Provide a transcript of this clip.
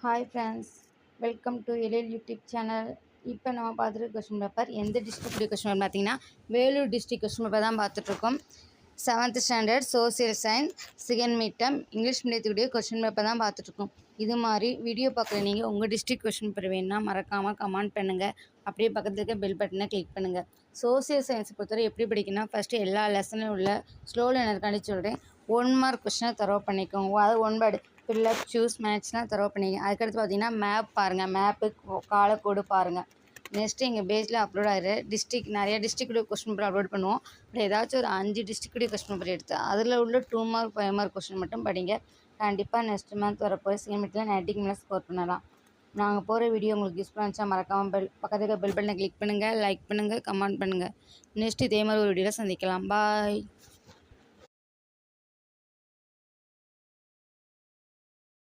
Hi friends, welcome to Ezhil YouTube channel. இப்போ நம்ம பார்த்துட்டு கொஸ்டின் பேப்பர் எந்த டிஸ்ட்ரிக்ட் கொஸ்டின் பேப்பர் பார்த்தீங்கன்னா வேலூர் டிஸ்ட்ரிக்ட் கொஸ்டின் பேப்பர் தான் பார்த்துட்ருக்கோம். 7th standard social science second midterm English மீடியத்துடைய கொஸ்டின் பேப்பர் தான் பார்த்துட்ருக்கோம். இது மாதிரி வீடியோ பார்க்குற நீங்கள் உங்கள் டிஸ்ட்ரிக்ட் கொஸ்டின் பேப்பர் வேணுன்னா மறக்காமல் கமெண்ட் பண்ணுங்கள். அப்படியே பக்கத்தில் இருக்க பெல் பட்டனை கிளிக் பண்ணுங்கள். சோசியல் சயின்ஸை பொறுத்தவரை எப்படி படிக்கணும்னா ஃபஸ்ட்டு எல்லா லெசனும் உள்ள ஸ்லோ லேர்னருக்காண்டி சொல்கிறேன். 1 மார்க் கொஸ்டினை தரவு பண்ணிக்கோங்க. அதாவது 1 வேர்டு ஃபில்லப் சூஸ் மேட்ச்லாம் தரவு பண்ணிங்க. அதுக்கடுத்து பார்த்தீங்கன்னா மேப் பாருங்கள், மேப்பு காலக்கோடு பாருங்கள். நெக்ஸ்ட்டு எங்கள் பேஜில் அப்லோட் ஆகிற நிறைய டிஸ்ட்ரிக்டுடைய கொஸ்டின் பேப்பர் அப்லோட் பண்ணுவோம். அப்படி ஏதாச்சும் ஒரு 5 டிஸ்ட்ரிக்டுடைய கொஸ்டின் பேப்பர் எடுத்து அதில் உள்ள 2 மார்க் 5 மார்க் கொஸ்டின் மட்டும் படிங்க. கண்டிப்பாக நெக்ஸ்ட் மந்த் வரப்போகிற செகண்ட் மீட்டில் 90 மேலே ஸ்கோர் பண்ணலாம். நாங்கள் போகிற வீடியோ உங்களுக்கு யூஸ்ஃபுல்லாக இருந்துச்சா மறக்காமல் பக்கத்துக்கு பெல் பட்டனை கிளிக் பண்ணுங்கள், லைக் பண்ணுங்கள், கமெண்ட் பண்ணுங்கள். நெக்ஸ்ட் இதே மாதிரி ஒரு வீடியோவில் சந்திக்கலாம். பாய்.